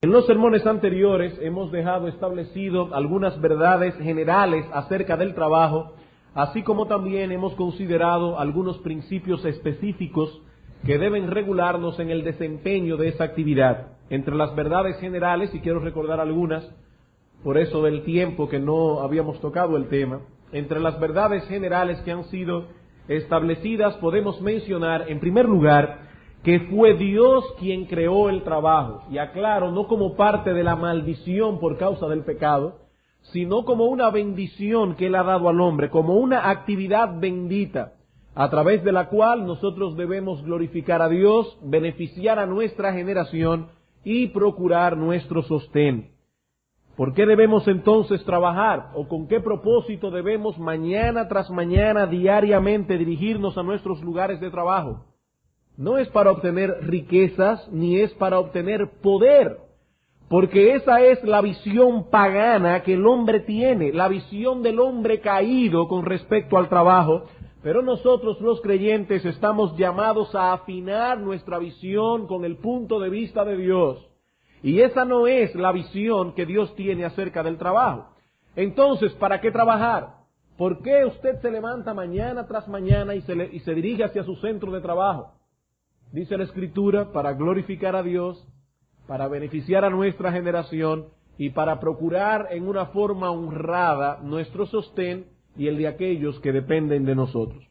En los sermones anteriores hemos dejado establecido algunas verdades generales acerca del trabajo, así como también hemos considerado algunos principios específicos que deben regularnos en el desempeño de esa actividad. Entre las verdades generales, y quiero recordar algunas, por eso del tiempo que no habíamos tocado el tema, entre las verdades generales que han sido establecidas podemos mencionar, en primer lugar, que fue Dios quien creó el trabajo, y aclaro, no como parte de la maldición por causa del pecado, sino como una bendición que Él ha dado al hombre, como una actividad bendita, a través de la cual nosotros debemos glorificar a Dios, beneficiar a nuestra generación y procurar nuestro sostén. ¿Por qué debemos entonces trabajar? ¿O con qué propósito debemos mañana tras mañana, diariamente, dirigirnos a nuestros lugares de trabajo? No es para obtener riquezas, ni es para obtener poder, porque esa es la visión pagana que el hombre tiene, la visión del hombre caído con respecto al trabajo. Pero nosotros los creyentes estamos llamados a afinar nuestra visión con el punto de vista de Dios. Y esa no es la visión que Dios tiene acerca del trabajo. Entonces, ¿para qué trabajar? ¿Por qué usted se levanta mañana tras mañana y se dirige hacia su centro de trabajo? Dice la Escritura, para glorificar a Dios, para beneficiar a nuestra generación y para procurar en una forma honrada nuestro sostén y el de aquellos que dependen de nosotros.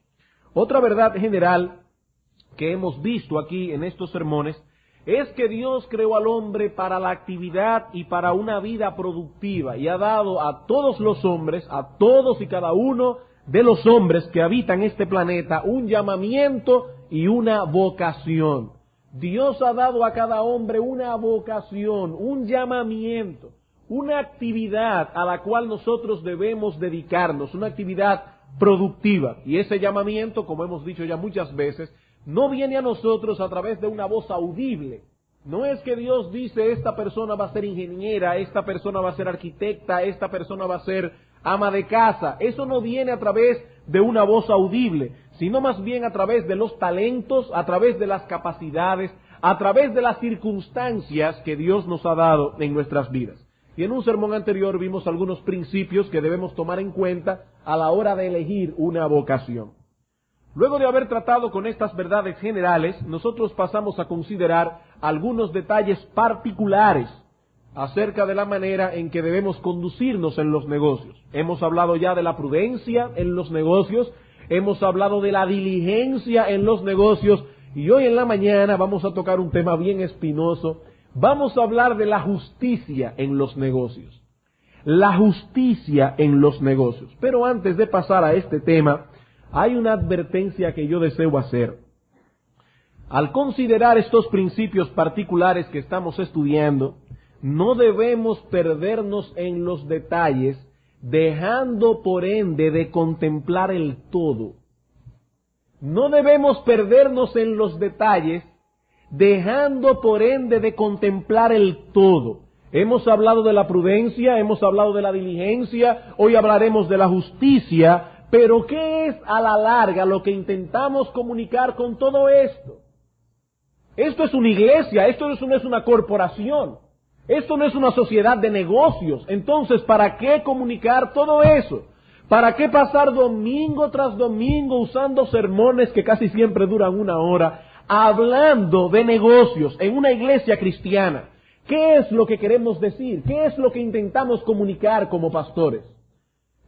Otra verdad general que hemos visto aquí en estos sermones es que Dios creó al hombre para la actividad y para una vida productiva, y ha dado a todos los hombres, a todos y cada uno de los hombres que habitan este planeta, un llamamiento y una vocación. Dios ha dado a cada hombre una vocación, un llamamiento, una actividad a la cual nosotros debemos dedicarnos, una actividad productiva. Y ese llamamiento, como hemos dicho ya muchas veces, no viene a nosotros a través de una voz audible. No es que Dios dice, esta persona va a ser ingeniera, esta persona va a ser arquitecta, esta persona va a ser ama de casa. Eso no viene a través de una voz audible, sino más bien a través de los talentos, a través de las capacidades, a través de las circunstancias que Dios nos ha dado en nuestras vidas. Y en un sermón anterior vimos algunos principios que debemos tomar en cuenta a la hora de elegir una vocación. Luego de haber tratado con estas verdades generales, nosotros pasamos a considerar algunos detalles particulares acerca de la manera en que debemos conducirnos en los negocios. Hemos hablado ya de la prudencia en los negocios, hemos hablado de la diligencia en los negocios, y hoy en la mañana vamos a tocar un tema bien espinoso. Vamos a hablar de la justicia en los negocios. La justicia en los negocios. Pero antes de pasar a este tema, hay una advertencia que yo deseo hacer. Al considerar estos principios particulares que estamos estudiando, no debemos perdernos en los detalles, dejando por ende de contemplar el todo. No debemos perdernos en los detalles, dejando por ende de contemplar el todo. Hemos hablado de la prudencia, hemos hablado de la diligencia, hoy hablaremos de la justicia. Pero ¿qué es a la larga lo que intentamos comunicar con todo esto? Esto es una iglesia, esto no es una corporación, esto no es una sociedad de negocios. Entonces, ¿para qué comunicar todo eso? ¿Para qué pasar domingo tras domingo usando sermones que casi siempre duran 1 hora, hablando de negocios en una iglesia cristiana? ¿Qué es lo que queremos decir? ¿Qué es lo que intentamos comunicar como pastores?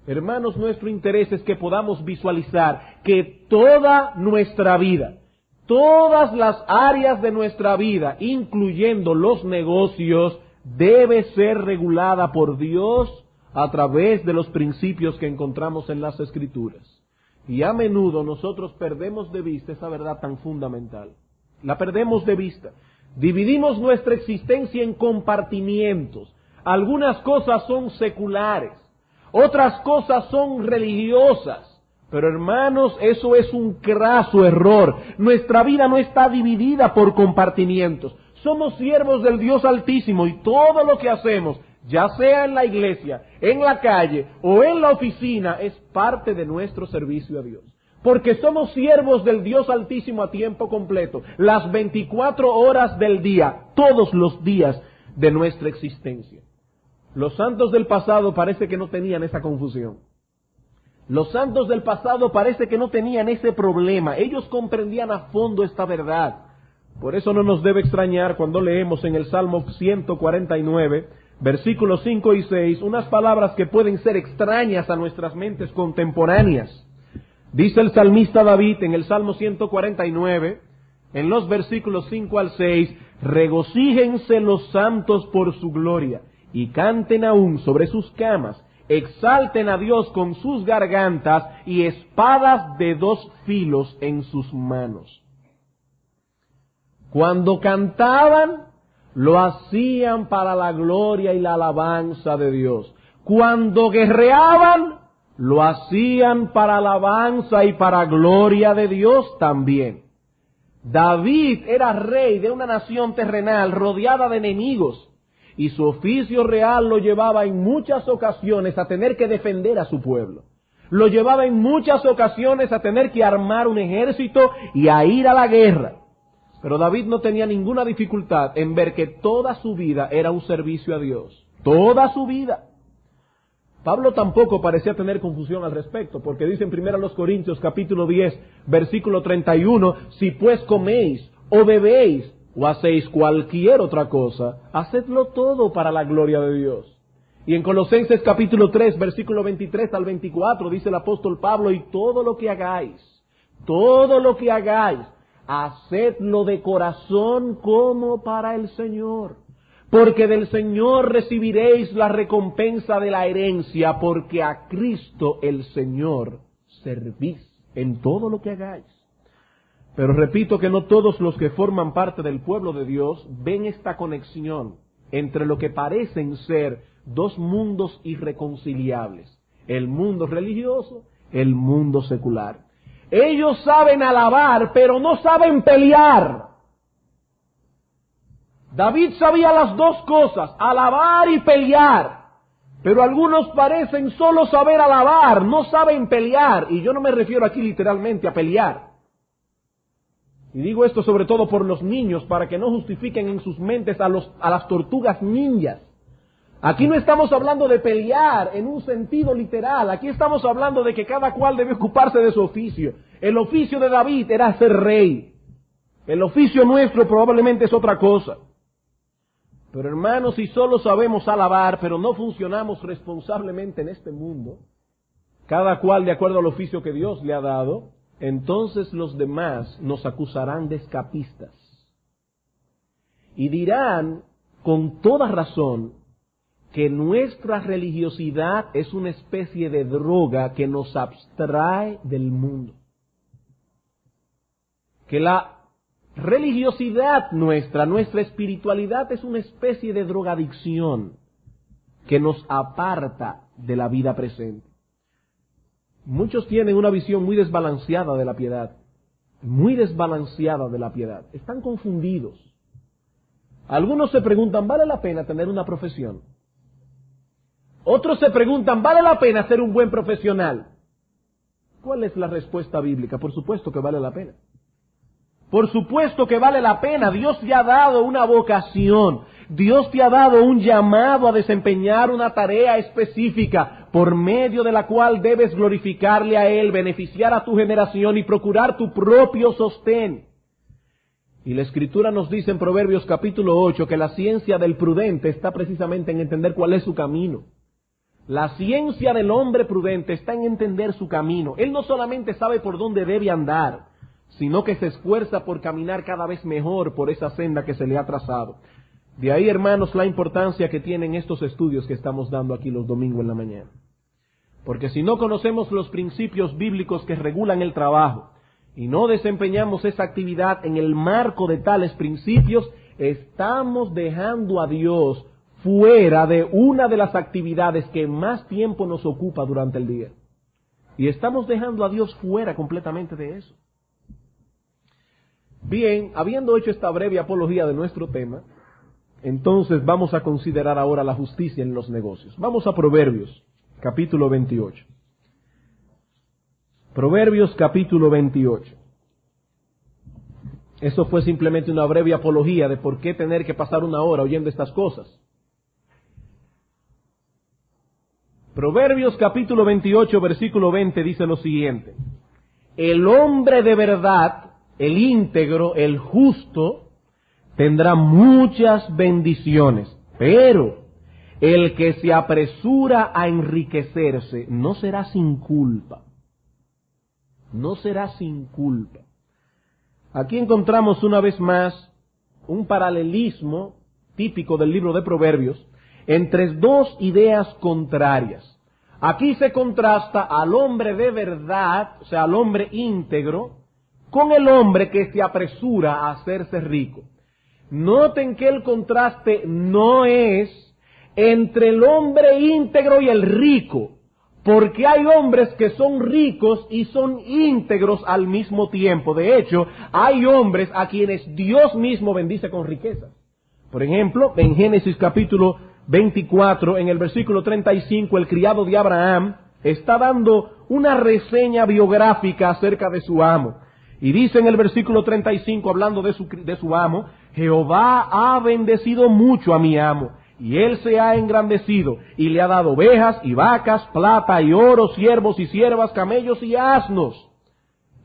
Hermanos, nuestro interés es que podamos visualizar que toda nuestra vida, todas las áreas de nuestra vida, incluyendo los negocios, debe ser regulada por Dios a través de los principios que encontramos en las Escrituras. Y a menudo nosotros perdemos de vista esa verdad tan fundamental. La perdemos de vista. Dividimos nuestra existencia en compartimientos. Algunas cosas son seculares. Otras cosas son religiosas, pero hermanos, eso es un craso error. Nuestra vida no está dividida por compartimientos. Somos siervos del Dios Altísimo y todo lo que hacemos, ya sea en la iglesia, en la calle o en la oficina, es parte de nuestro servicio a Dios. Porque somos siervos del Dios Altísimo a tiempo completo, las 24 horas del día, todos los días. de nuestra existencia. Los santos del pasado parece que no tenían esa confusión. Los santos del pasado parece que no tenían ese problema. Ellos comprendían a fondo esta verdad. Por eso no nos debe extrañar cuando leemos en el Salmo 149, versículos 5 y 6, unas palabras que pueden ser extrañas a nuestras mentes contemporáneas. Dice el salmista David en el Salmo 149, en los versículos 5 al 6, regocíjense los santos por su gloria y canten aún sobre sus camas, exalten a Dios con sus gargantas y espadas de 2 filos en sus manos. Cuando cantaban, lo hacían para la gloria y la alabanza de Dios. Cuando guerreaban, lo hacían para alabanza y para gloria de Dios también. David era rey de una nación terrenal rodeada de enemigos, y su oficio real lo llevaba en muchas ocasiones a tener que defender a su pueblo. Lo llevaba en muchas ocasiones a tener que armar un ejército y a ir a la guerra. Pero David no tenía ninguna dificultad en ver que toda su vida era un servicio a Dios. Toda su vida. Pablo tampoco parecía tener confusión al respecto, porque dice en 1 Corintios capítulo 10, versículo 31, si pues coméis o bebéis o hacéis cualquier otra cosa, hacedlo todo para la gloria de Dios. Y en Colosenses capítulo 3, versículo 23 al 24, dice el apóstol Pablo, y todo lo que hagáis, hacedlo de corazón como para el Señor, porque del Señor recibiréis la recompensa de la herencia, porque a Cristo el Señor servís en todo lo que hagáis. Pero repito que no todos los que forman parte del pueblo de Dios ven esta conexión entre lo que parecen ser 2 mundos irreconciliables, el mundo religioso, el mundo secular. Ellos saben alabar, pero no saben pelear. David sabía las 2 cosas, alabar y pelear. Pero algunos parecen solo saber alabar, no saben pelear. Y yo no me refiero aquí literalmente a pelear. Y digo esto sobre todo por los niños, para que no justifiquen en sus mentes a las tortugas ninjas. Aquí no estamos hablando de pelear en un sentido literal. Aquí estamos hablando de que cada cual debe ocuparse de su oficio. El oficio de David era ser rey. El oficio nuestro probablemente es otra cosa. Pero hermanos, si solo sabemos alabar, pero no funcionamos responsablemente en este mundo, cada cual de acuerdo al oficio que Dios le ha dado, entonces los demás nos acusarán de escapistas. Y dirán, con toda razón, que nuestra religiosidad es una especie de droga que nos abstrae del mundo. Que la religiosidad nuestra espiritualidad es una especie de drogadicción que nos aparta de la vida presente. Muchos tienen una visión muy desbalanceada de la piedad. Muy desbalanceada de la piedad. Están confundidos. Algunos se preguntan, ¿vale la pena tener una profesión? Otros se preguntan, ¿vale la pena ser un buen profesional? ¿Cuál es la respuesta bíblica? Por supuesto que vale la pena. Por supuesto que vale la pena. Dios te ha dado una vocación. Dios te ha dado un llamado a desempeñar una tarea específica por medio de la cual debes glorificarle a Él, beneficiar a tu generación y procurar tu propio sostén. Y la Escritura nos dice en Proverbios capítulo 8 que la ciencia del prudente está precisamente en entender cuál es su camino. La ciencia del hombre prudente está en entender su camino. Él no solamente sabe por dónde debe andar, sino que se esfuerza por caminar cada vez mejor por esa senda que se le ha trazado. De ahí, hermanos, la importancia que tienen estos estudios que estamos dando aquí los domingos en la mañana. Porque si no conocemos los principios bíblicos que regulan el trabajo y no desempeñamos esa actividad en el marco de tales principios, estamos dejando a Dios fuera de una de las actividades que más tiempo nos ocupa durante el día. Y estamos dejando a Dios fuera completamente de eso. Bien, habiendo hecho esta breve apología de nuestro tema, entonces vamos a considerar ahora la justicia en los negocios. Vamos a Proverbios, capítulo 28. Proverbios, capítulo 28. Eso fue simplemente una breve apología de por qué tener que pasar una hora oyendo estas cosas. Proverbios capítulo 28, versículo 20 dice lo siguiente: el hombre de verdad, el íntegro, el justo, tendrá muchas bendiciones, pero el que se apresura a enriquecerse no será sin culpa. No será sin culpa. Aquí encontramos una vez más un paralelismo típico del libro de Proverbios entre dos ideas contrarias. Aquí se contrasta al hombre de verdad, o sea, al hombre íntegro, con el hombre que se apresura a hacerse rico. Noten que el contraste no es entre el hombre íntegro y el rico, porque hay hombres que son ricos y son íntegros al mismo tiempo. De hecho, hay hombres a quienes Dios mismo bendice con riquezas. Por ejemplo, en Génesis capítulo 24, en el versículo 35, el criado de Abraham está dando una reseña biográfica acerca de su amo. Y dice en el versículo 35, hablando de su amo: Jehová ha bendecido mucho a mi amo, y él se ha engrandecido, y le ha dado ovejas y vacas, plata y oro, siervos y siervas, camellos y asnos.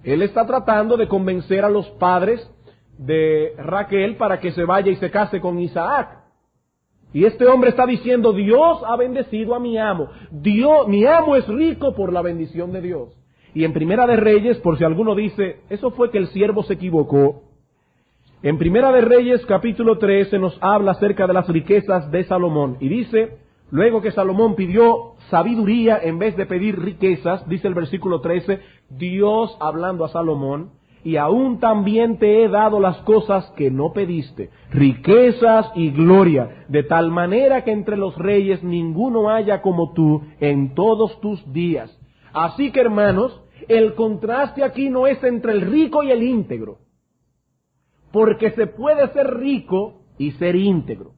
Él está tratando de convencer a los padres de Raquel para que se vaya y se case con Isaac. Y este hombre está diciendo: Dios ha bendecido a mi amo. Mi amo es rico por la bendición de Dios. Y en Primera de Reyes, por si alguno dice, eso fue que el siervo se equivocó. En Primera de Reyes, capítulo 13, nos habla acerca de las riquezas de Salomón. Y dice, luego que Salomón pidió sabiduría en vez de pedir riquezas, dice el versículo 13, Dios hablando a Salomón: y aún también te he dado las cosas que no pediste, riquezas y gloria, de tal manera que entre los reyes ninguno haya como tú en todos tus días. Así que, hermanos, el contraste aquí no es entre el rico y el íntegro, porque se puede ser rico y ser íntegro.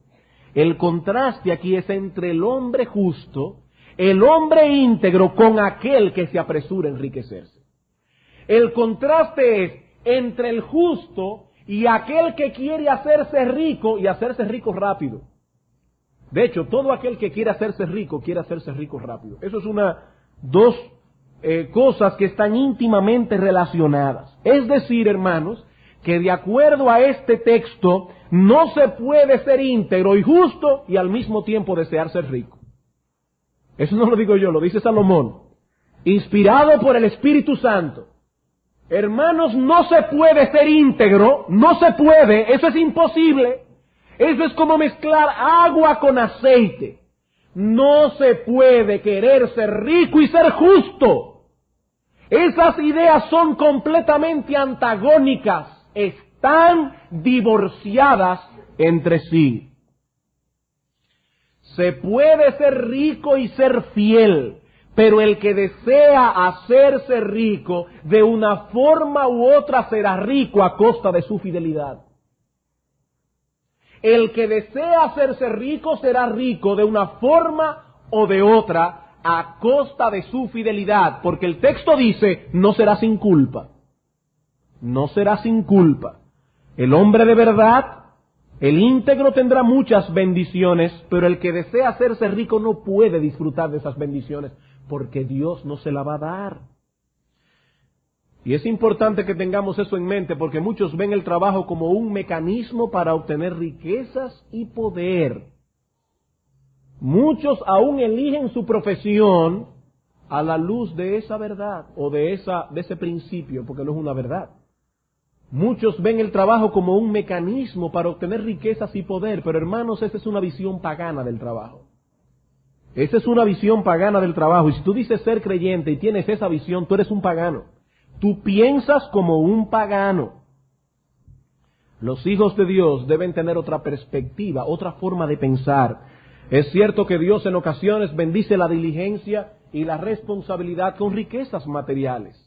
El contraste aquí es entre el hombre justo, el hombre íntegro, con aquel que se apresura a enriquecerse. El contraste es entre el justo y aquel que quiere hacerse rico, y hacerse rico rápido. De hecho, todo aquel que quiere hacerse rico rápido. Eso es dos cosas que están íntimamente relacionadas. Es decir, hermanos, que de acuerdo a este texto, no se puede ser íntegro y justo y al mismo tiempo desear ser rico. Eso no lo digo yo, lo dice Salomón, inspirado por el Espíritu Santo. Hermanos, no se puede ser íntegro, no se puede, eso es imposible. Eso es como mezclar agua con aceite. No se puede querer ser rico y ser justo. Esas ideas son completamente antagónicas, están divorciadas entre sí. Se puede ser rico y ser fiel, pero el que desea hacerse rico, de una forma u otra será rico a costa de su fidelidad. El que desea hacerse rico será rico de una forma o de otra a costa de su fidelidad, porque el texto dice: no será sin culpa. No será sin culpa. El hombre de verdad, el íntegro, tendrá muchas bendiciones, pero el que desea hacerse rico no puede disfrutar de esas bendiciones, porque Dios no se la va a dar. Y es importante que tengamos eso en mente, porque muchos ven el trabajo como un mecanismo para obtener riquezas y poder. Muchos aún eligen su profesión a la luz de esa verdad, o de ese principio, porque no es una verdad. Muchos ven el trabajo como un mecanismo para obtener riquezas y poder, pero hermanos, esa es una visión pagana del trabajo. Esa es una visión pagana del trabajo. Y si tú dices ser creyente y tienes esa visión, tú eres un pagano. Tú piensas como un pagano. Los hijos de Dios deben tener otra perspectiva, otra forma de pensar. Es cierto que Dios en ocasiones bendice la diligencia y la responsabilidad con riquezas materiales.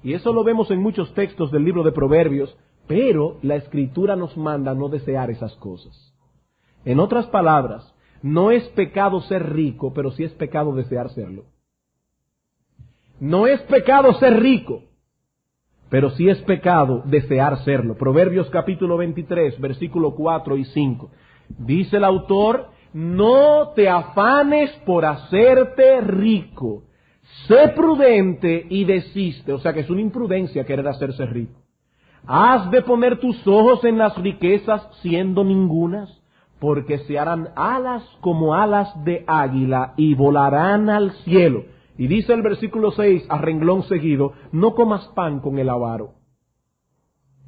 Y eso lo vemos en muchos textos del libro de Proverbios, pero la Escritura nos manda no desear esas cosas. En otras palabras, no es pecado ser rico, pero sí es pecado desear serlo. No es pecado ser rico, pero sí es pecado desear serlo. Proverbios capítulo 23, versículo 4 y 5. Dice el autor, no te afanes por hacerte rico, sé prudente y desiste. O sea que es una imprudencia querer hacerse rico. Has de poner tus ojos en las riquezas siendo ningunas, porque se harán alas como alas de águila y volarán al cielo. Y dice el versículo 6, a renglón seguido, no comas pan con el avaro.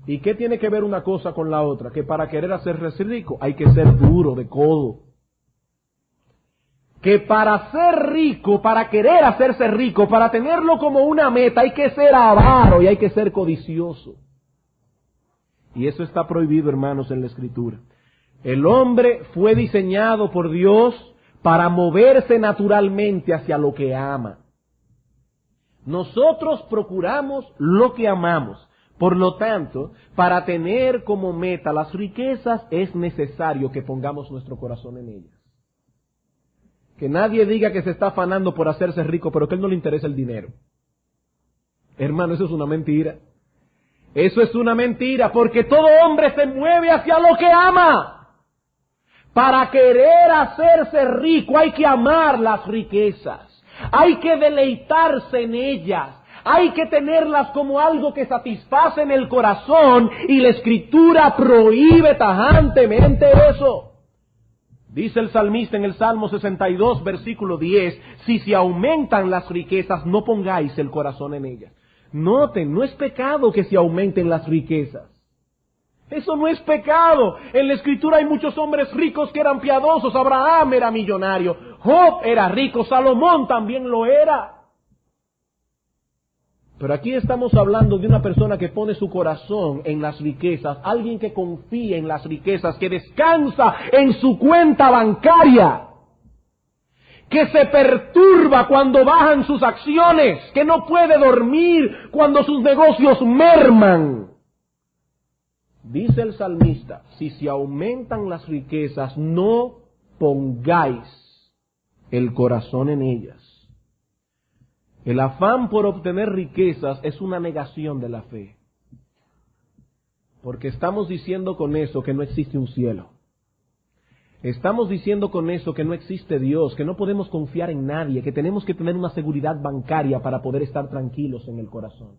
¿Y qué tiene que ver una cosa con la otra? Que para querer hacerse rico hay que ser duro de codo. Que para ser rico, para querer hacerse rico, para tenerlo como una meta, hay que ser avaro y hay que ser codicioso. Y eso está prohibido, hermanos, en la Escritura. El hombre fue diseñado por Dios para moverse naturalmente hacia lo que ama. Nosotros procuramos lo que amamos. Por lo tanto, para tener como meta las riquezas es necesario que pongamos nuestro corazón en ellas. Que nadie diga que se está afanando por hacerse rico, pero que a él no le interesa el dinero. Hermano, eso es una mentira. Eso es una mentira, porque todo hombre se mueve hacia lo que ama. Para querer hacerse rico hay que amar las riquezas, hay que deleitarse en ellas, hay que tenerlas como algo que satisface en el corazón, y la Escritura prohíbe tajantemente eso. Dice el salmista en el Salmo 62, versículo 10, si se aumentan las riquezas, no pongáis el corazón en ellas. Noten, no es pecado que se aumenten las riquezas. Eso no es pecado. En la Escritura hay muchos hombres ricos que eran piadosos. Abraham era millonario, Job era rico, Salomón también lo era. Pero aquí estamos hablando de una persona que pone su corazón en las riquezas, alguien que confía en las riquezas, que descansa en su cuenta bancaria, que se perturba cuando bajan sus acciones, que no puede dormir cuando sus negocios merman. Dice el salmista, si se aumentan las riquezas, no pongáis el corazón en ellas. El afán por obtener riquezas es una negación de la fe. Porque estamos diciendo con eso que no existe un cielo. Estamos diciendo con eso que no existe Dios, que no podemos confiar en nadie, que tenemos que tener una seguridad bancaria para poder estar tranquilos en el corazón.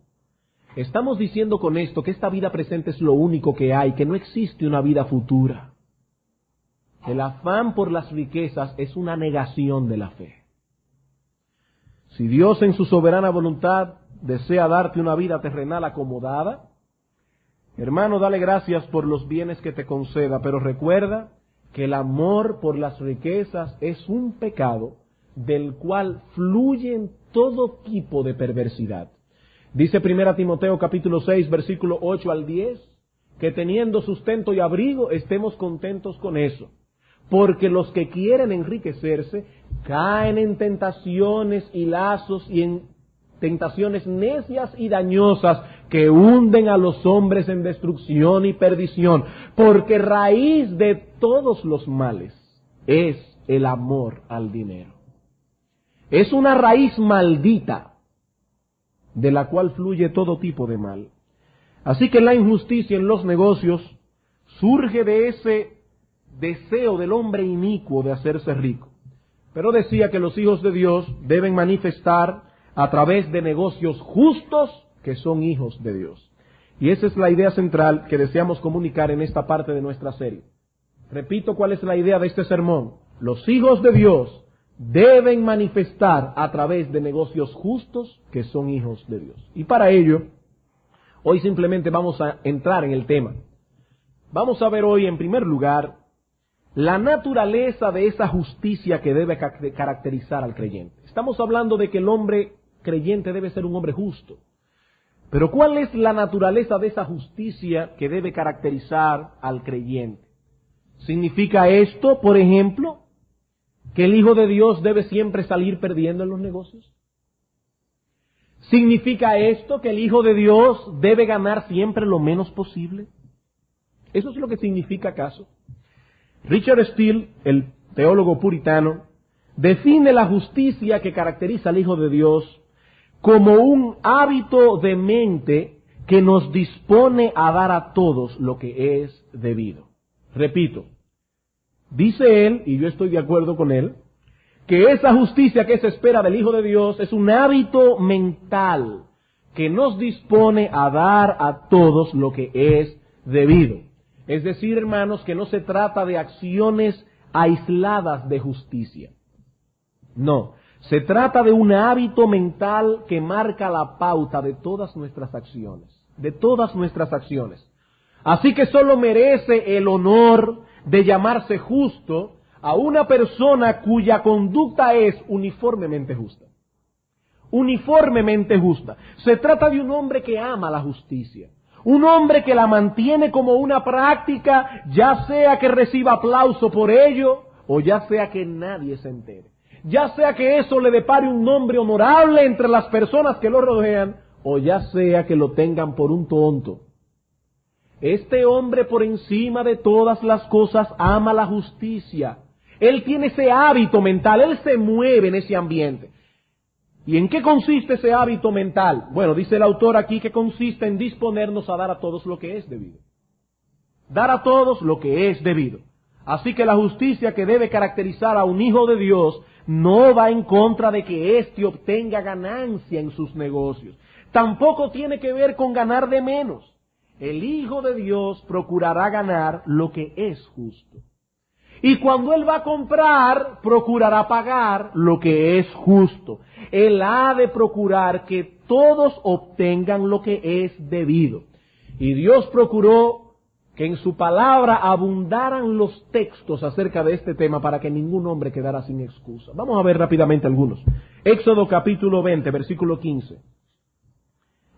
Estamos diciendo con esto que esta vida presente es lo único que hay, que no existe una vida futura. El afán por las riquezas es una negación de la fe. Si Dios en su soberana voluntad desea darte una vida terrenal acomodada, hermano, dale gracias por los bienes que te conceda, pero recuerda que el amor por las riquezas es un pecado del cual fluyen todo tipo de perversidad. Dice 1 Timoteo capítulo 6, versículo 8 al 10, que teniendo sustento y abrigo estemos contentos con eso. Porque los que quieren enriquecerse caen en tentaciones y lazos y en tentaciones necias y dañosas que hunden a los hombres en destrucción y perdición. Porque raíz de todos los males es el amor al dinero. Es una raíz maldita de la cual fluye todo tipo de mal. Así que la injusticia en los negocios surge de ese deseo del hombre inicuo de hacerse rico. Pero decía que los hijos de Dios deben manifestar a través de negocios justos que son hijos de Dios. Y esa es la idea central que deseamos comunicar en esta parte de nuestra serie. Repito cuál es la idea de este sermón. Los hijos de Dios deben manifestar a través de negocios justos que son hijos de Dios. Y para ello, hoy simplemente vamos a entrar en el tema. Vamos a ver hoy, en primer lugar, la naturaleza de esa justicia que debe caracterizar al creyente. Estamos hablando de que el hombre creyente debe ser un hombre justo. Pero ¿cuál es la naturaleza de esa justicia que debe caracterizar al creyente? ¿Significa esto, por ejemplo, que el Hijo de Dios debe siempre salir perdiendo en los negocios? ¿Significa esto que el Hijo de Dios debe ganar siempre lo menos posible? ¿Eso es lo que significa acaso? Richard Steele, el teólogo puritano, define la justicia que caracteriza al Hijo de Dios como un hábito de mente que nos dispone a dar a todos lo que es debido. Repito, dice él, y yo estoy de acuerdo con él, que esa justicia que se espera del Hijo de Dios es un hábito mental que nos dispone a dar a todos lo que es debido. Es decir, hermanos, que no se trata de acciones aisladas de justicia. No, se trata de un hábito mental que marca la pauta de todas nuestras acciones, Así que solo merece el honor de llamarse justo a una persona cuya conducta es uniformemente justa. Uniformemente justa. Se trata de un hombre que ama la justicia. Un hombre que la mantiene como una práctica, ya sea que reciba aplauso por ello, o ya sea que nadie se entere. Ya sea que eso le depare un nombre honorable entre las personas que lo rodean, o ya sea que lo tengan por un tonto. Este hombre por encima de todas las cosas ama la justicia. Él tiene ese hábito mental, él se mueve en ese ambiente. ¿Y en qué consiste ese hábito mental? Bueno, dice el autor aquí que consiste en disponernos a dar a todos lo que es debido. Dar a todos lo que es debido. Así que la justicia que debe caracterizar a un hijo de Dios no va en contra de que éste obtenga ganancia en sus negocios. Tampoco tiene que ver con ganar de menos. El hijo de Dios procurará ganar lo que es justo. Y cuando él va a comprar, procurará pagar lo que es justo. Él ha de procurar que todos obtengan lo que es debido. Y Dios procuró que en su palabra abundaran los textos acerca de este tema para que ningún hombre quedara sin excusa. Vamos a ver rápidamente algunos. Éxodo capítulo 20, versículo 15.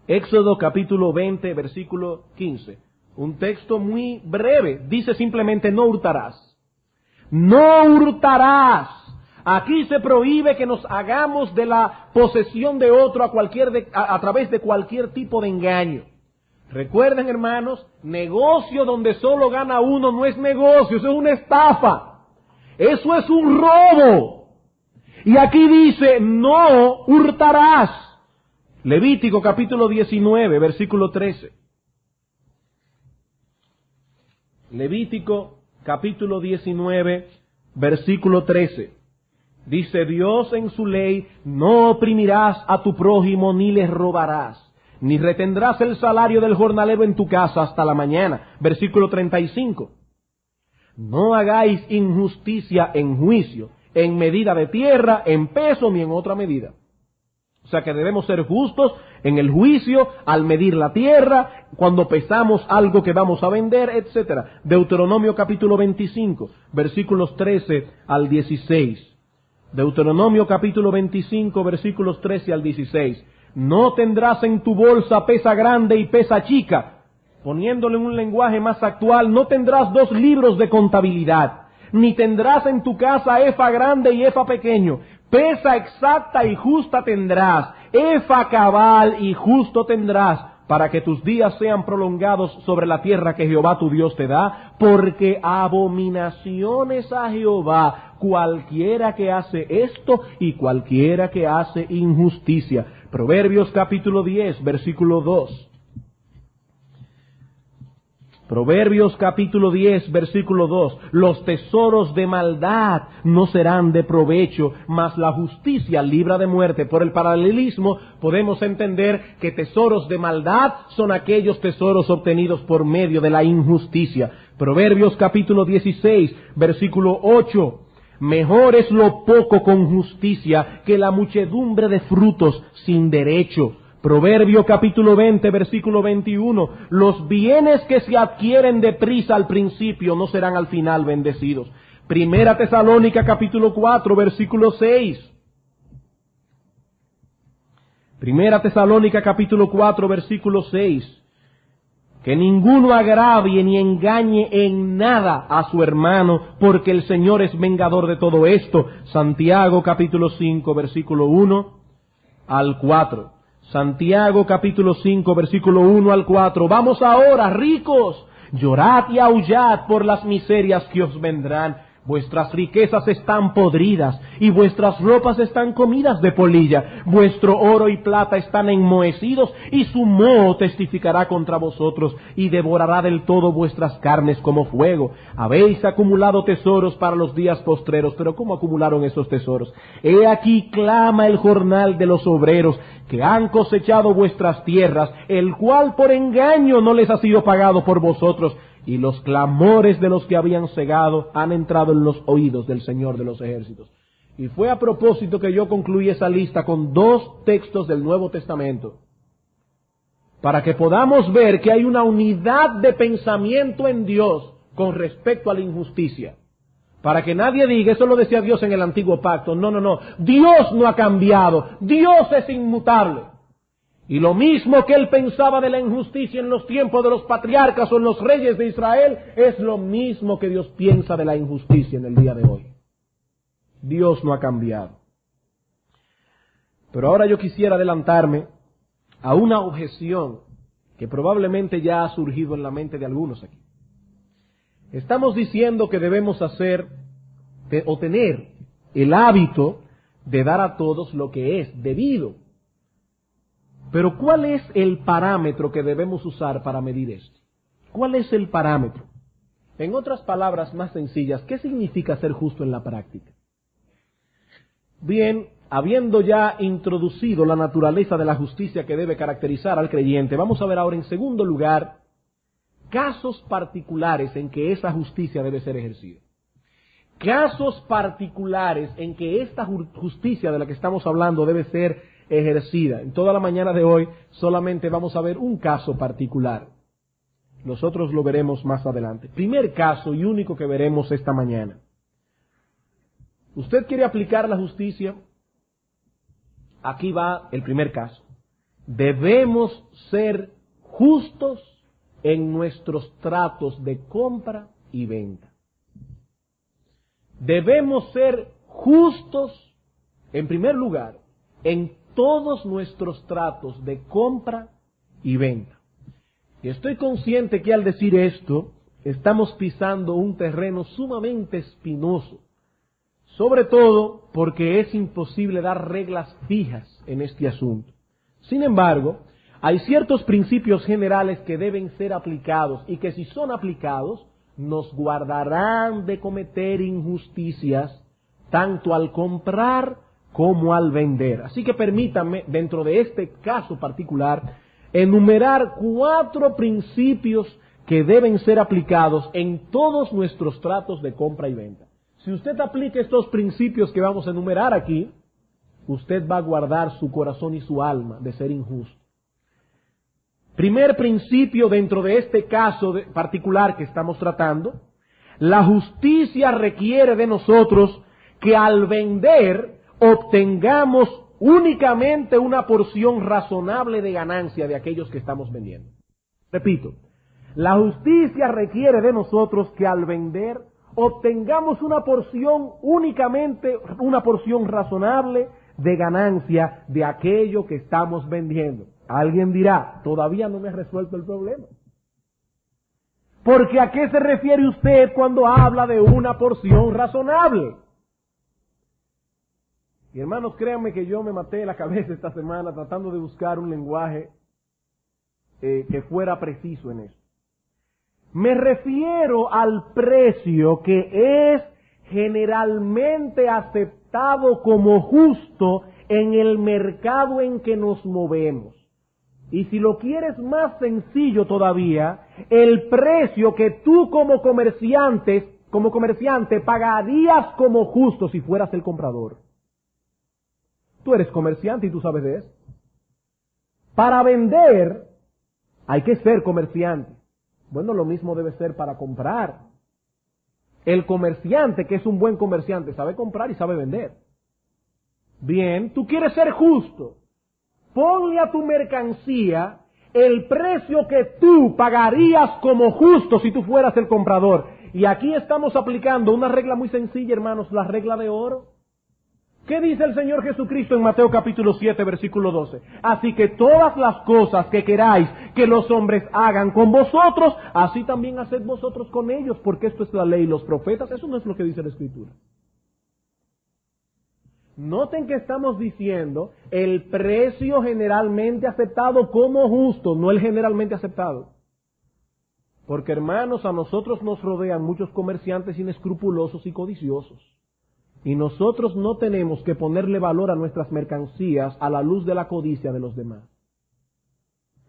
Éxodo capítulo 20, versículo 15. Un texto muy breve. Dice simplemente: no hurtarás. No hurtarás. Aquí se prohíbe que nos hagamos de la posesión de otro a través de cualquier tipo de engaño. Recuerden, hermanos, negocio donde solo gana uno no es negocio, eso es una estafa. Eso es un robo. Y aquí dice: no hurtarás. Levítico capítulo 19, versículo 13. Levítico capítulo 19, versículo 13. Dice Dios en su ley: no oprimirás a tu prójimo ni le robarás, ni retendrás el salario del jornalero en tu casa hasta la mañana. Versículo 35. No hagáis injusticia en juicio, en medida de tierra, en peso ni en otra medida. O sea que debemos ser justos en el juicio, al medir la tierra, cuando pesamos algo que vamos a vender, etcétera. Deuteronomio capítulo 25, versículos 13 al 16. Deuteronomio capítulo 25, versículos 13 al 16. No tendrás en tu bolsa pesa grande y pesa chica. Poniéndolo en un lenguaje más actual, no tendrás dos libros de contabilidad, ni tendrás en tu casa efa grande y efa pequeño. Pesa exacta y justa tendrás, efa cabal y justo tendrás, para que tus días sean prolongados sobre la tierra que Jehová tu Dios te da, porque abominaciones a Jehová cualquiera que hace esto y cualquiera que hace injusticia. Proverbios capítulo 10, versículo 2. Proverbios capítulo 10, versículo 2. Los tesoros de maldad no serán de provecho, mas la justicia libra de muerte. Por el paralelismo podemos entender que tesoros de maldad son aquellos tesoros obtenidos por medio de la injusticia. Proverbios capítulo 16, versículo 8. Mejor es lo poco con justicia que la muchedumbre de frutos sin derecho. Proverbio capítulo 20, versículo 21. Los bienes que se adquieren deprisa al principio no serán al final bendecidos. Primera Tesalónica capítulo 4, versículo 6. Primera Tesalónica capítulo 4, versículo 6. Que ninguno agravie ni engañe en nada a su hermano, porque el Señor es vengador de todo esto. Santiago capítulo 5, versículo 1 al 4. Santiago capítulo 5, versículo 1 al 4. Vamos ahora, ricos, llorad y aullad por las miserias que os vendrán. Vuestras riquezas están podridas y vuestras ropas están comidas de polilla. Vuestro oro y plata están enmohecidos y su moho testificará contra vosotros y devorará del todo vuestras carnes como fuego. Habéis acumulado tesoros para los días postreros, pero ¿cómo acumularon esos tesoros? He aquí clama el jornal de los obreros que han cosechado vuestras tierras, el cual por engaño no les ha sido pagado por vosotros. Y los clamores de los que habían cegado han entrado en los oídos del Señor de los ejércitos. Y fue a propósito que yo concluí esa lista con 2 textos del Nuevo Testamento, para que podamos ver que hay una unidad de pensamiento en Dios con respecto a la injusticia. Para que nadie diga, eso lo decía Dios en el Antiguo Pacto. No, no, no. Dios no ha cambiado. Dios es inmutable. Y lo mismo que él pensaba de la injusticia en los tiempos de los patriarcas o en los reyes de Israel, es lo mismo que Dios piensa de la injusticia en el día de hoy. Dios no ha cambiado. Pero ahora yo quisiera adelantarme a una objeción que probablemente ya ha surgido en la mente de algunos aquí. Estamos diciendo que debemos hacer o tener el hábito de dar a todos lo que es debido. Pero ¿cuál es el parámetro que debemos usar para medir esto? ¿Cuál es el parámetro? En otras palabras más sencillas, ¿qué significa ser justo en la práctica? Bien, habiendo ya introducido la naturaleza de la justicia que debe caracterizar al creyente, vamos a ver ahora en segundo lugar casos particulares en que esa justicia debe ser ejercida. Casos particulares en que esta justicia de la que estamos hablando debe ser ejercida. En toda la mañana de hoy solamente vamos a ver un caso particular. Nosotros lo veremos más adelante. Primer caso y único que veremos esta mañana. ¿Usted quiere aplicar la justicia? Aquí va el primer caso. Debemos ser justos en nuestros tratos de compra y venta. Debemos ser justos, en primer lugar, en todos nuestros tratos de compra y venta. Y estoy consciente que al decir esto, estamos pisando un terreno sumamente espinoso, sobre todo porque es imposible dar reglas fijas en este asunto. Sin embargo, hay ciertos principios generales que deben ser aplicados y que si son aplicados, nos guardarán de cometer injusticias tanto al comprar como al vender. Así que permítanme, dentro de este caso particular, enumerar 4 principios que deben ser aplicados en todos nuestros tratos de compra y venta. Si usted aplica estos principios que vamos a enumerar aquí, usted va a guardar su corazón y su alma de ser injusto. Primer principio dentro de este caso particular que estamos tratando, la justicia requiere de nosotros que al vender obtengamos únicamente una porción razonable de ganancia de aquellos que estamos vendiendo. Repito, la justicia requiere de nosotros que al vender obtengamos únicamente una porción razonable de ganancia de aquello que estamos vendiendo. Alguien dirá, todavía no me he resuelto el problema. Porque ¿a qué se refiere usted cuando habla de una porción razonable? Y hermanos, créanme que yo me maté la cabeza esta semana tratando de buscar un lenguaje que fuera preciso en eso. Me refiero al precio que es generalmente aceptado como justo en el mercado en que nos movemos. Y si lo quieres más sencillo todavía, el precio que tú como comerciante pagarías como justo si fueras el comprador. Tú eres comerciante y tú sabes de eso. Para vender hay que ser comerciante. Bueno, lo mismo debe ser para comprar. El comerciante, que es un buen comerciante, sabe comprar y sabe vender. Bien, tú quieres ser justo. Ponle a tu mercancía el precio que tú pagarías como justo si tú fueras el comprador. Y aquí estamos aplicando una regla muy sencilla, hermanos, la regla de oro. ¿Qué dice el Señor Jesucristo en Mateo capítulo 7, versículo 12? Así que todas las cosas que queráis que los hombres hagan con vosotros, así también haced vosotros con ellos, porque esto es la ley y los profetas. Eso no es lo que dice la Escritura. Noten que estamos diciendo el precio generalmente aceptado como justo, no el generalmente aceptado. Porque, hermanos, a nosotros nos rodean muchos comerciantes inescrupulosos y codiciosos. Y nosotros no tenemos que ponerle valor a nuestras mercancías a la luz de la codicia de los demás.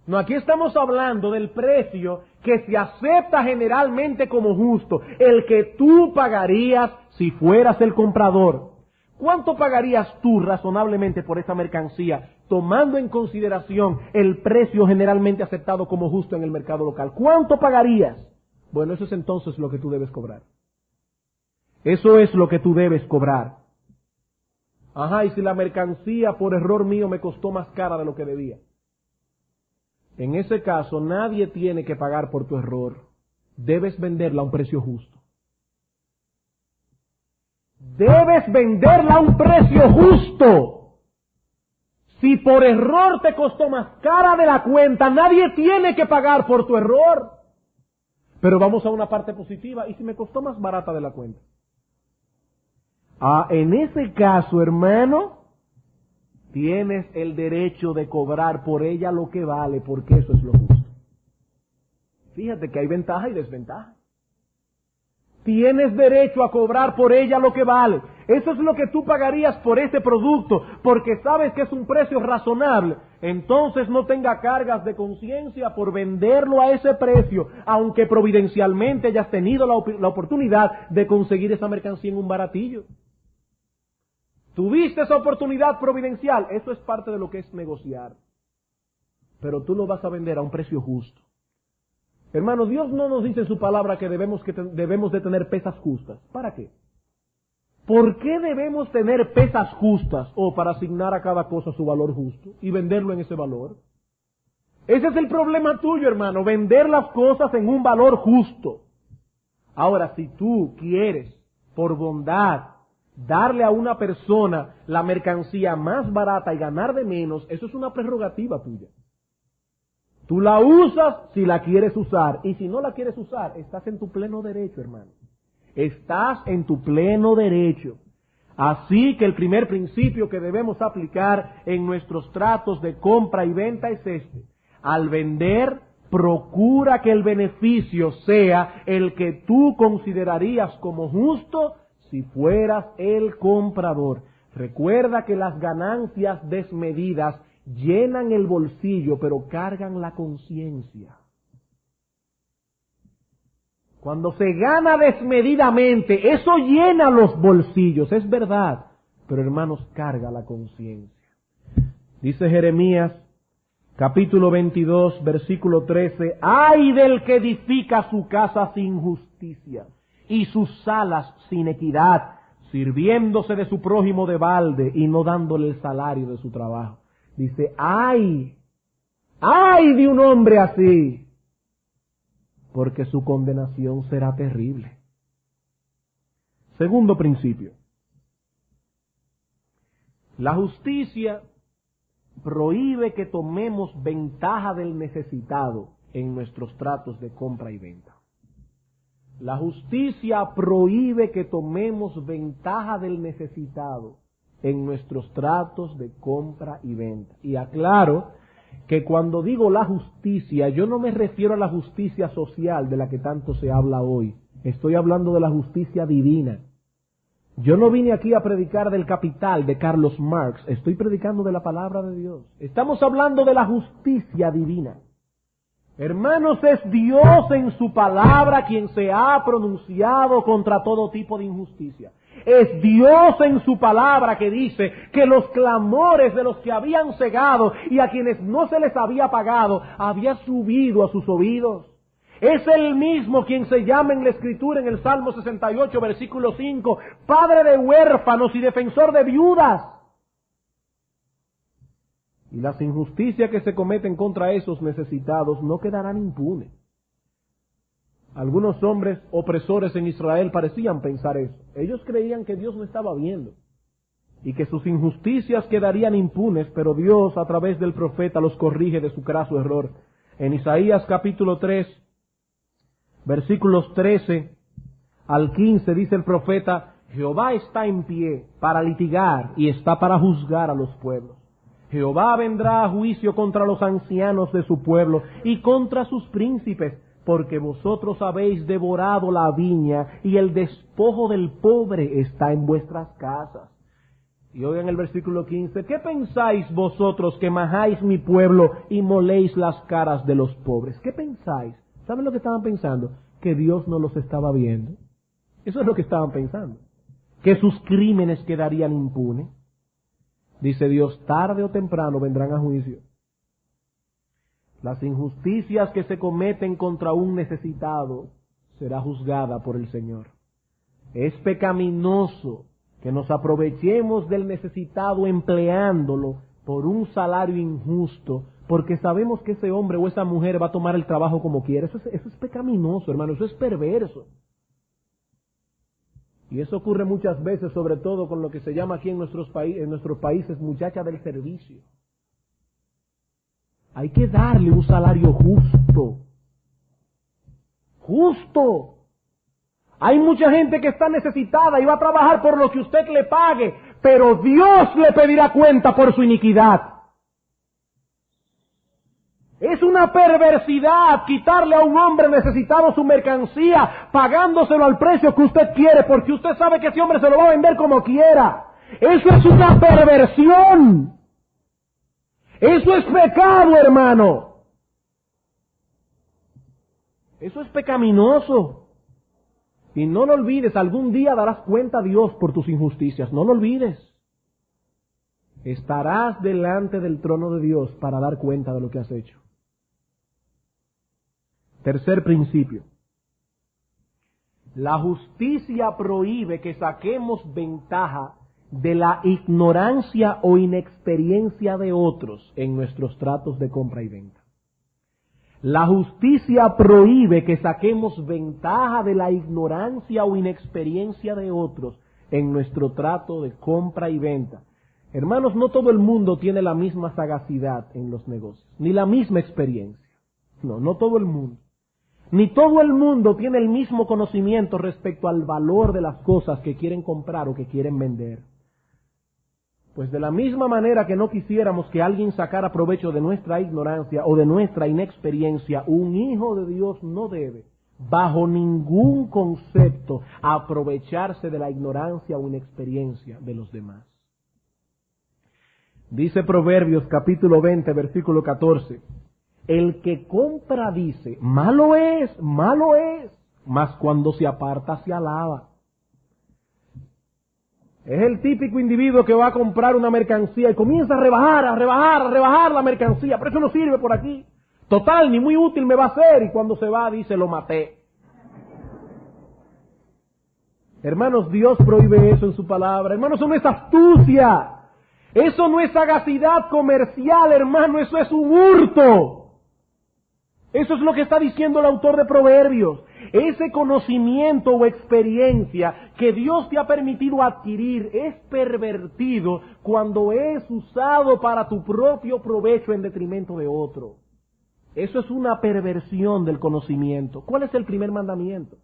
No, aquí estamos hablando del precio que se acepta generalmente como justo, el que tú pagarías si fueras el comprador. ¿Cuánto pagarías tú razonablemente por esa mercancía, tomando en consideración el precio generalmente aceptado como justo en el mercado local? ¿Cuánto pagarías? Bueno, eso es entonces lo que tú debes cobrar. Eso es lo que tú debes cobrar. Ajá, y si la mercancía por error mío me costó más cara de lo que debía. En ese caso, nadie tiene que pagar por tu error. Debes venderla a un precio justo. Debes venderla a un precio justo. Si por error te costó más cara de la cuenta, nadie tiene que pagar por tu error. Pero vamos a una parte positiva. ¿Y si me costó más barata de la cuenta? En ese caso, hermano, tienes el derecho de cobrar por ella lo que vale, porque eso es lo justo. Fíjate que hay ventaja y desventaja. Tienes derecho a cobrar por ella lo que vale. Eso es lo que tú pagarías por ese producto, porque sabes que es un precio razonable. Entonces no tenga cargas de conciencia por venderlo a ese precio, aunque providencialmente hayas tenido la oportunidad de conseguir esa mercancía en un baratillo. Tuviste esa oportunidad providencial, eso es parte de lo que es negociar. Pero tú lo vas a vender a un precio justo. Hermano, Dios no nos dice en su palabra que debemos de tener pesas justas. ¿Para qué? ¿Por qué debemos tener pesas justas? Para asignar a cada cosa su valor justo y venderlo en ese valor. Ese es el problema tuyo, hermano, vender las cosas en un valor justo. Ahora, si tú quieres, por bondad, darle a una persona la mercancía más barata y ganar de menos, eso es una prerrogativa tuya. Tú la usas si la quieres usar, y si no la quieres usar, estás en tu pleno derecho, hermano. Estás en tu pleno derecho. Así que el primer principio que debemos aplicar en nuestros tratos de compra y venta es este. Al vender, procura que el beneficio sea el que tú considerarías como justo si fueras el comprador. Recuerda que las ganancias desmedidas llenan el bolsillo, pero cargan la conciencia. Cuando se gana desmedidamente, eso llena los bolsillos, es verdad, pero hermanos, carga la conciencia. Dice Jeremías, capítulo 22, versículo 13, ¡ay del que edifica su casa sin justicia y sus salas sin equidad, sirviéndose de su prójimo de balde y no dándole el salario de su trabajo! Dice, ¡ay de un hombre así! Porque su condenación será terrible. Segundo principio. La justicia prohíbe que tomemos ventaja del necesitado en nuestros tratos de compra y venta. La justicia prohíbe que tomemos ventaja del necesitado en nuestros tratos de compra y venta. Y aclaro que cuando digo la justicia, yo no me refiero a la justicia social de la que tanto se habla hoy. Estoy hablando de la justicia divina. Yo no vine aquí a predicar del Capital de Carlos Marx, estoy predicando de la palabra de Dios. Estamos hablando de la justicia divina. Hermanos, es Dios en su palabra quien se ha pronunciado contra todo tipo de injusticia. Es Dios en su palabra que dice que los clamores de los que habían cegado y a quienes no se les había pagado había subido a sus oídos. Es Él mismo quien se llama en la Escritura, en el Salmo 68, versículo 5, Padre de huérfanos y defensor de viudas. Y las injusticias que se cometen contra esos necesitados no quedarán impunes. Algunos hombres opresores en Israel parecían pensar eso. Ellos creían que Dios no estaba viendo. y que sus injusticias quedarían impunes, pero Dios a través del profeta los corrige de su craso error. En Isaías capítulo 3, versículos 13 al 15 dice el profeta: Jehová está en pie para litigar y está para juzgar a los pueblos. Jehová vendrá a juicio contra los ancianos de su pueblo y contra sus príncipes, porque vosotros habéis devorado la viña y el despojo del pobre está en vuestras casas. Y oigan el versículo 15: ¿qué pensáis vosotros que majáis mi pueblo y moléis las caras de los pobres? ¿Qué pensáis? ¿Saben lo que estaban pensando? Que Dios no los estaba viendo. Eso es lo que estaban pensando. Que sus crímenes quedarían impunes. Dice Dios: tarde o temprano vendrán a juicio. Las injusticias que se cometen contra un necesitado será juzgada por el Señor. Es pecaminoso que nos aprovechemos del necesitado empleándolo por un salario injusto, porque sabemos que ese hombre o esa mujer va a tomar el trabajo como quiera. Eso es pecaminoso, hermano, eso es perverso. Y eso ocurre muchas veces, sobre todo con lo que se llama aquí en nuestros países muchacha del servicio. Hay que darle un salario justo. Justo. Hay mucha gente que está necesitada y va a trabajar por lo que usted le pague, pero Dios le pedirá cuenta por su iniquidad. Es una perversidad quitarle a un hombre necesitado su mercancía, pagándoselo al precio que usted quiere, porque usted sabe que ese hombre se lo va a vender como quiera. Eso es una perversión. Eso es pecado, hermano. Eso es pecaminoso. Y no lo olvides, algún día darás cuenta a Dios por tus injusticias. No lo olvides. Estarás delante del trono de Dios para dar cuenta de lo que has hecho. Tercer principio. La justicia prohíbe que saquemos ventaja de la ignorancia o inexperiencia de otros en nuestros tratos de compra y venta. La justicia prohíbe que saquemos ventaja de la ignorancia o inexperiencia de otros en nuestro trato de compra y venta. Hermanos, no todo el mundo tiene la misma sagacidad en los negocios, ni la misma experiencia. No todo el mundo. Ni todo el mundo tiene el mismo conocimiento respecto al valor de las cosas que quieren comprar o que quieren vender. Pues de la misma manera que no quisiéramos que alguien sacara provecho de nuestra ignorancia o de nuestra inexperiencia, un hijo de Dios no debe, bajo ningún concepto, aprovecharse de la ignorancia o inexperiencia de los demás. Dice Proverbios capítulo 20, versículo 14, el que compra dice, malo es, mas cuando se aparta se alaba. Es el típico individuo que va a comprar una mercancía y comienza a rebajar la mercancía, pero eso no sirve por aquí. Total, ni muy útil me va a ser, y cuando se va dice, lo maté. Hermanos, Dios prohíbe eso en su palabra. Hermanos, eso no es astucia. Eso no es sagacidad comercial, hermano, eso es un hurto. Eso es lo que está diciendo el autor de Proverbios. Ese conocimiento o experiencia que Dios te ha permitido adquirir es pervertido cuando es usado para tu propio provecho en detrimento de otro. Eso es una perversión del conocimiento. ¿Cuál es el primer mandamiento?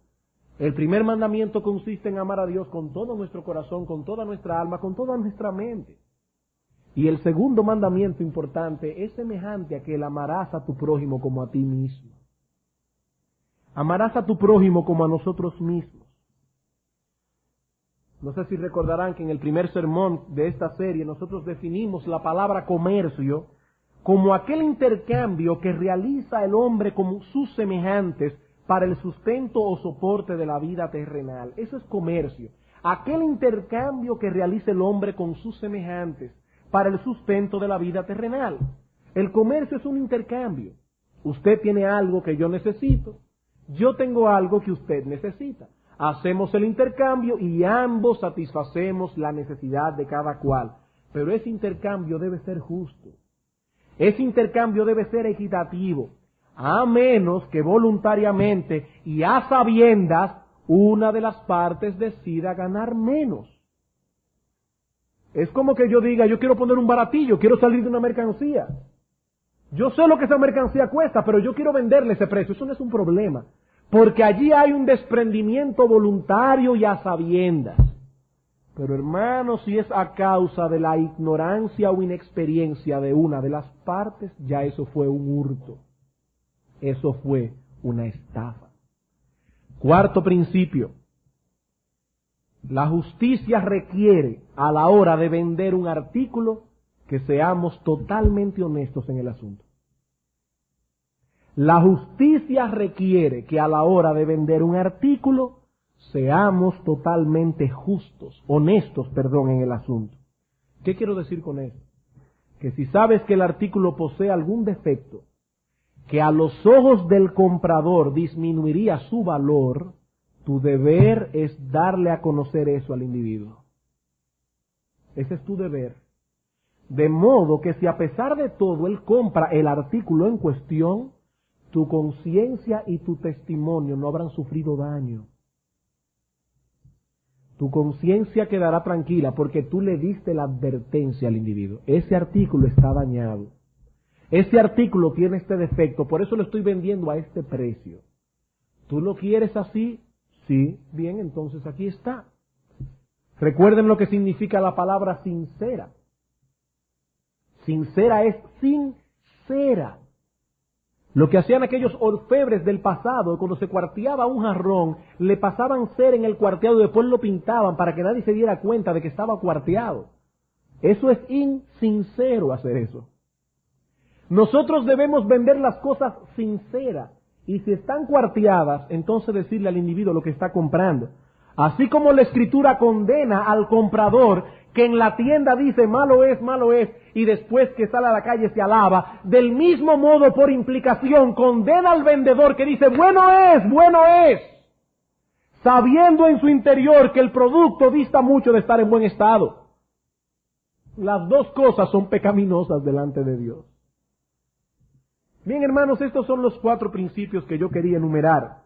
El primer mandamiento consiste en amar a Dios con todo nuestro corazón, con toda nuestra alma, con toda nuestra mente. Y el segundo mandamiento importante es semejante a que el amarás a tu prójimo como a ti mismo. Amarás a tu prójimo como a nosotros mismos. No sé si recordarán que en el primer sermón de esta serie nosotros definimos la palabra comercio como aquel intercambio que realiza el hombre con sus semejantes para el sustento o soporte de la vida terrenal. Eso es comercio. Aquel intercambio que realiza el hombre con sus semejantes para el sustento de la vida terrenal. El comercio es un intercambio. Usted tiene algo que yo necesito, yo tengo algo que usted necesita. Hacemos el intercambio y ambos satisfacemos la necesidad de cada cual. Pero ese intercambio debe ser justo. Ese intercambio debe ser equitativo, a menos que voluntariamente y a sabiendas una de las partes decida ganar menos. Es como que yo diga, yo quiero poner un baratillo, quiero salir de una mercancía. Yo sé lo que esa mercancía cuesta, pero yo quiero venderle ese precio. Eso no es un problema, porque allí hay un desprendimiento voluntario y a sabiendas. Pero hermano, si es a causa de la ignorancia o inexperiencia de una de las partes, ya eso fue un hurto. Eso fue una estafa. Cuarto principio. La justicia requiere, a la hora de vender un artículo, que seamos totalmente honestos en el asunto. La justicia requiere que a la hora de vender un artículo, seamos totalmente honestos, en el asunto. ¿Qué quiero decir con esto? Que si sabes que el artículo posee algún defecto, que a los ojos del comprador disminuiría su valor, tu deber es darle a conocer eso al individuo. Ese es tu deber. De modo que si a pesar de todo él compra el artículo en cuestión, tu conciencia y tu testimonio no habrán sufrido daño. Tu conciencia quedará tranquila porque tú le diste la advertencia al individuo. Ese artículo está dañado. Ese artículo tiene este defecto, por eso lo estoy vendiendo a este precio. ¿Tú lo quieres así? Sí, bien, entonces aquí está. Recuerden lo que significa la palabra sincera. Sincera es sincera. Lo que hacían aquellos orfebres del pasado, cuando se cuarteaba un jarrón, le pasaban cera en el cuarteado y después lo pintaban para que nadie se diera cuenta de que estaba cuarteado. Eso es insincero hacer eso. Nosotros debemos vender las cosas sinceras. Y si están cuarteadas, entonces decirle al individuo lo que está comprando. Así como la Escritura condena al comprador que en la tienda dice malo es, y después que sale a la calle se alaba, del mismo modo por implicación condena al vendedor que dice bueno es, sabiendo en su interior que el producto dista mucho de estar en buen estado. Las dos cosas son pecaminosas delante de Dios. Bien, hermanos, estos son los 4 principios que yo quería enumerar.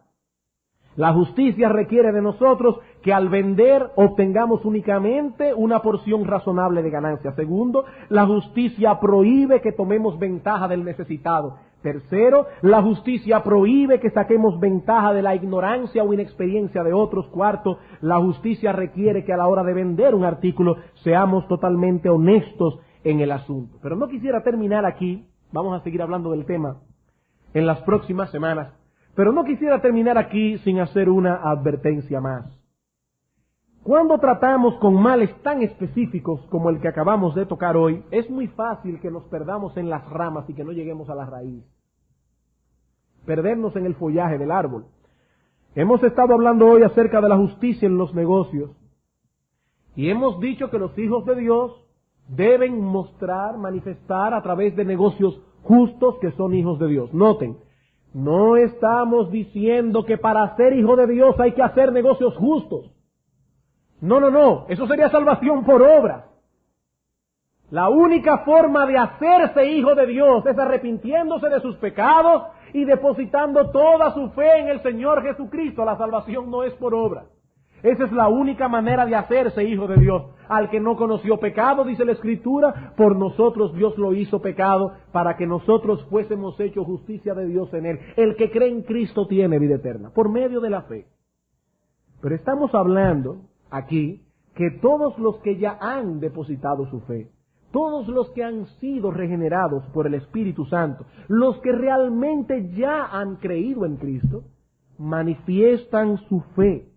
La justicia requiere de nosotros que al vender obtengamos únicamente una porción razonable de ganancia. Segundo, la justicia prohíbe que tomemos ventaja del necesitado. Tercero, la justicia prohíbe que saquemos ventaja de la ignorancia o inexperiencia de otros. Cuarto, la justicia requiere que a la hora de vender un artículo seamos totalmente honestos en el asunto. Pero no quisiera terminar aquí. Vamos a seguir hablando del tema en las próximas semanas, pero no quisiera terminar aquí sin hacer una advertencia más. Cuando tratamos con males tan específicos como el que acabamos de tocar hoy, es muy fácil que nos perdamos en las ramas y que no lleguemos a la raíz. Perdernos en el follaje del árbol. Hemos estado hablando hoy acerca de la justicia en los negocios y hemos dicho que los hijos de Dios deben manifestar a través de negocios justos que son hijos de Dios. Noten, no estamos diciendo que para ser hijo de Dios hay que hacer negocios justos. No, eso sería salvación por obra. La única forma de hacerse hijo de Dios es arrepintiéndose de sus pecados y depositando toda su fe en el Señor Jesucristo. La salvación no es por obra. Esa es la única manera de hacerse hijo de Dios. Al que no conoció pecado, dice la Escritura, por nosotros Dios lo hizo pecado, para que nosotros fuésemos hechos justicia de Dios en Él. El que cree en Cristo tiene vida eterna, por medio de la fe. Pero estamos hablando aquí que todos los que ya han depositado su fe, todos los que han sido regenerados por el Espíritu Santo, los que realmente ya han creído en Cristo, manifiestan su fe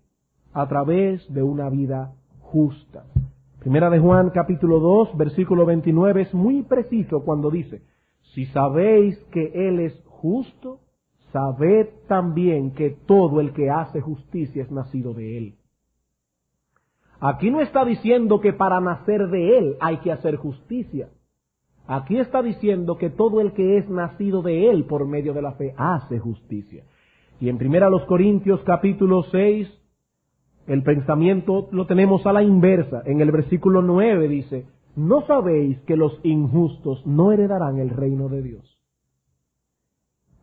a través de una vida justa. Primera de Juan capítulo 2 versículo 29 es muy preciso cuando dice: si sabéis que Él es justo, sabed también que todo el que hace justicia es nacido de Él. Aquí no está diciendo que para nacer de Él hay que hacer justicia. Aquí está diciendo que todo el que es nacido de Él por medio de la fe hace justicia. Y en Primera los Corintios capítulo 6, el pensamiento lo tenemos a la inversa. En el versículo 9 dice: ¿no sabéis que los injustos no heredarán el reino de Dios?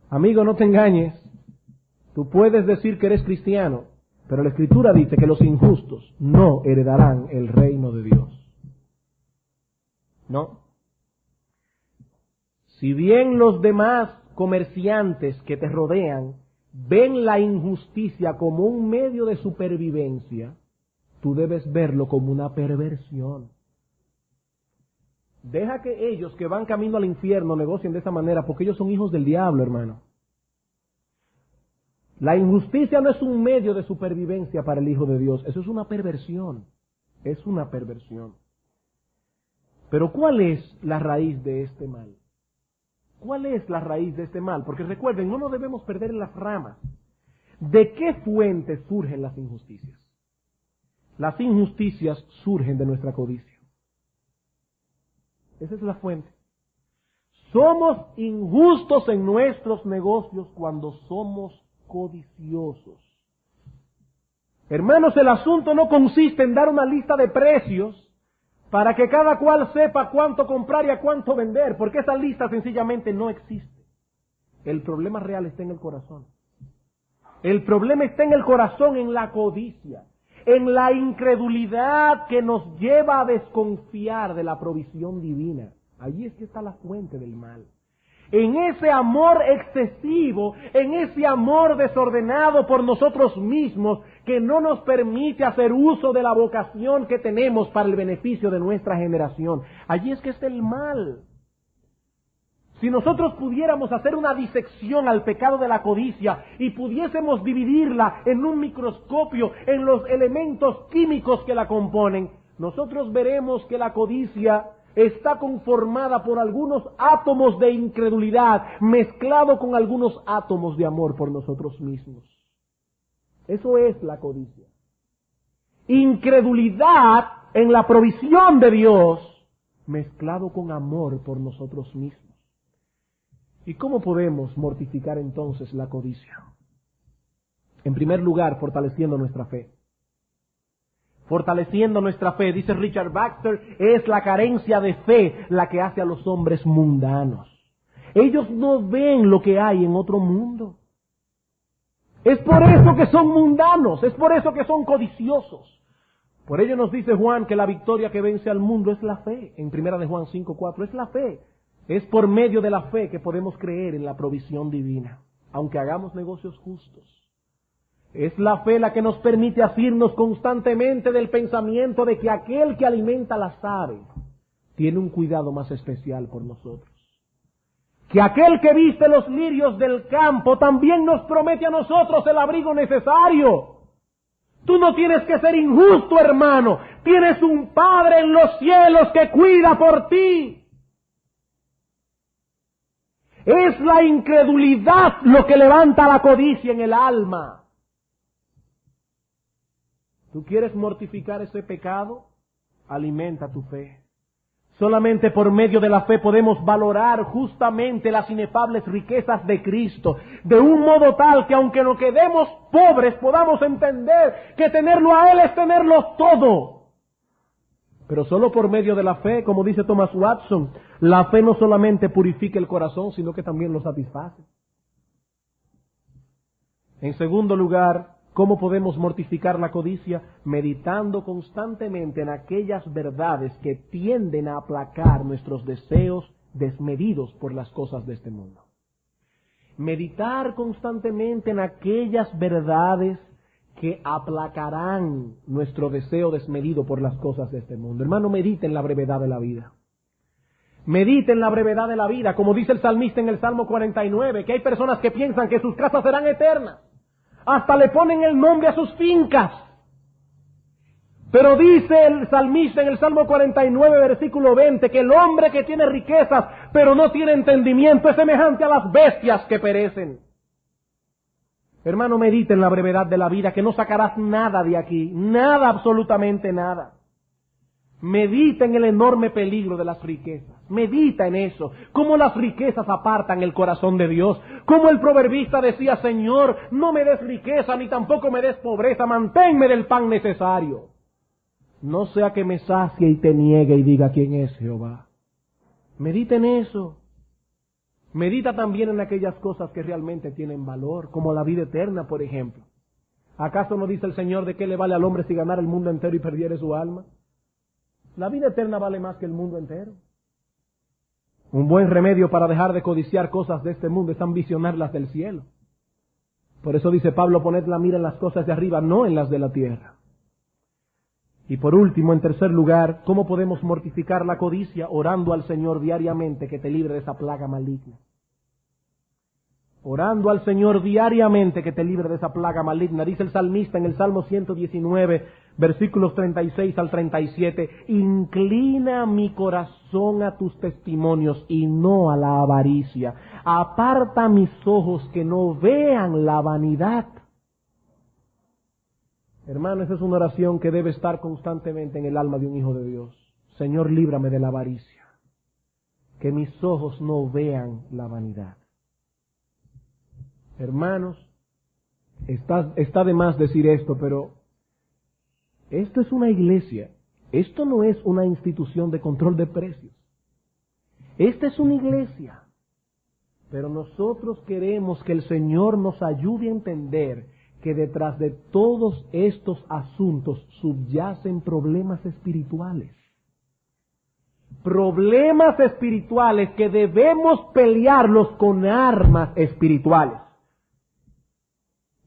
Amigo, no te engañes. Tú puedes decir que eres cristiano, pero la Escritura dice que los injustos no heredarán el reino de Dios. No. Si bien los demás comerciantes que te rodean ven la injusticia como un medio de supervivencia, tú debes verlo como una perversión. Deja que ellos que van camino al infierno negocien de esa manera, porque ellos son hijos del diablo, hermano. La injusticia no es un medio de supervivencia para el Hijo de Dios, eso es una perversión. Es una perversión. Pero ¿cuál es la raíz de este mal? ¿Cuál es la raíz de este mal? Porque recuerden, no nos debemos perder en las ramas. ¿De qué fuente surgen las injusticias? Las injusticias surgen de nuestra codicia. Esa es la fuente. Somos injustos en nuestros negocios cuando somos codiciosos. Hermanos, el asunto no consiste en dar una lista de precios para que cada cual sepa cuánto comprar y a cuánto vender, porque esa lista sencillamente no existe. El problema real está en el corazón. El problema está en el corazón, en la codicia, en la incredulidad que nos lleva a desconfiar de la provisión divina. Allí es que está la fuente del mal. En ese amor excesivo, en ese amor desordenado por nosotros mismos, que no nos permite hacer uso de la vocación que tenemos para el beneficio de nuestra generación. Allí es que está el mal. Si nosotros pudiéramos hacer una disección al pecado de la codicia y pudiésemos dividirla en un microscopio, en los elementos químicos que la componen, nosotros veremos que la codicia está conformada por algunos átomos de incredulidad mezclado con algunos átomos de amor por nosotros mismos. Eso es la codicia. Incredulidad en la provisión de Dios mezclado con amor por nosotros mismos. ¿Y cómo podemos mortificar entonces la codicia? En primer lugar, fortaleciendo nuestra fe. Fortaleciendo nuestra fe, dice Richard Baxter, es la carencia de fe la que hace a los hombres mundanos. Ellos no ven lo que hay en otro mundo. Es por eso que son mundanos, es por eso que son codiciosos. Por ello nos dice Juan que la victoria que vence al mundo es la fe. En 1 de Juan 5:4 es la fe. Es por medio de la fe que podemos creer en la provisión divina, aunque hagamos negocios justos. Es la fe la que nos permite asirnos constantemente del pensamiento de que aquel que alimenta las aves tiene un cuidado más especial por nosotros. Que aquel que viste los lirios del campo también nos promete a nosotros el abrigo necesario. Tú no tienes que ser injusto, hermano. Tienes un Padre en los cielos que cuida por ti. Es la incredulidad lo que levanta la codicia en el alma. ¿Tú quieres mortificar ese pecado? Alimenta tu fe. Solamente por medio de la fe podemos valorar justamente las inefables riquezas de Cristo, de un modo tal que aunque nos quedemos pobres podamos entender que tenerlo a Él es tenerlo todo. Pero solo por medio de la fe, como dice Thomas Watson, la fe no solamente purifica el corazón, sino que también lo satisface. En segundo lugar, ¿cómo podemos mortificar la codicia? Meditando constantemente en aquellas verdades que tienden a aplacar nuestros deseos desmedidos por las cosas de este mundo. Meditar constantemente en aquellas verdades que aplacarán nuestro deseo desmedido por las cosas de este mundo. Hermano, medite en la brevedad de la vida. Medite en la brevedad de la vida, como dice el salmista en el Salmo 49, que hay personas que piensan que sus casas serán eternas. Hasta le ponen el nombre a sus fincas. Pero dice el salmista en el Salmo 49, versículo 20, que el hombre que tiene riquezas, pero no tiene entendimiento, es semejante a las bestias que perecen. Hermano, medita en la brevedad de la vida, que no sacarás nada de aquí, nada, absolutamente nada. Medita en el enorme peligro de las riquezas. Medita en eso. Cómo las riquezas apartan el corazón de Dios. Cómo el proverbista decía, Señor, no me des riqueza ni tampoco me des pobreza, manténme del pan necesario. No sea que me sacie y te niegue y diga quién es Jehová. Medita en eso. Medita también en aquellas cosas que realmente tienen valor, como la vida eterna, por ejemplo. ¿Acaso no dice el Señor de qué le vale al hombre si ganara el mundo entero y perdiere su alma? La vida eterna vale más que el mundo entero. Un buen remedio para dejar de codiciar cosas de este mundo es ambicionar las del cielo. Por eso dice Pablo, poned la mira en las cosas de arriba, no en las de la tierra. Y por último, en tercer lugar, ¿cómo podemos mortificar la codicia? Orando al Señor diariamente que te libre de esa plaga maligna. Orando al Señor diariamente que te libre de esa plaga maligna. Dice el salmista en el Salmo 119, versículos 36 al 37, inclina mi corazón a tus testimonios y no a la avaricia. Aparta mis ojos que no vean la vanidad. Hermano, esa es una oración que debe estar constantemente en el alma de un hijo de Dios. Señor, líbrame de la avaricia. Que mis ojos no vean la vanidad. Hermanos, está de más decir esto, pero esto es una iglesia. Esto no es una institución de control de precios. Esta es una iglesia. Pero nosotros queremos que el Señor nos ayude a entender que detrás de todos estos asuntos subyacen problemas espirituales. Problemas espirituales que debemos pelearlos con armas espirituales.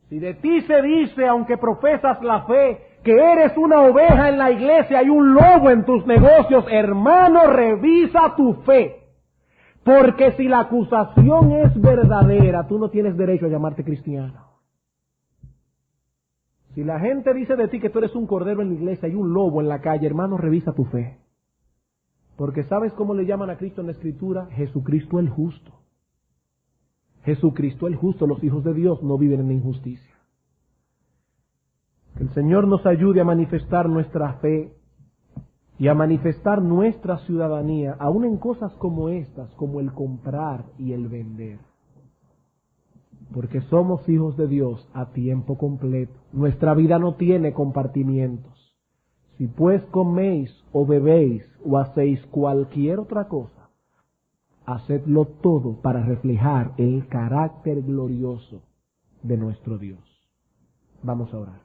Si de ti se dice, aunque profesas la fe, que eres una oveja en la iglesia y un lobo en tus negocios, hermano, revisa tu fe. Porque si la acusación es verdadera, tú no tienes derecho a llamarte cristiano. Si la gente dice de ti que tú eres un cordero en la iglesia y un lobo en la calle, hermano, revisa tu fe. Porque ¿sabes cómo le llaman a Cristo en la Escritura? Jesucristo el justo. Jesucristo el justo, los hijos de Dios no viven en injusticia. Que el Señor nos ayude a manifestar nuestra fe y a manifestar nuestra ciudadanía, aún en cosas como estas, como el comprar y el vender. Porque somos hijos de Dios a tiempo completo. Nuestra vida no tiene compartimientos. Si pues coméis o bebéis o hacéis cualquier otra cosa, hacedlo todo para reflejar el carácter glorioso de nuestro Dios. Vamos a orar.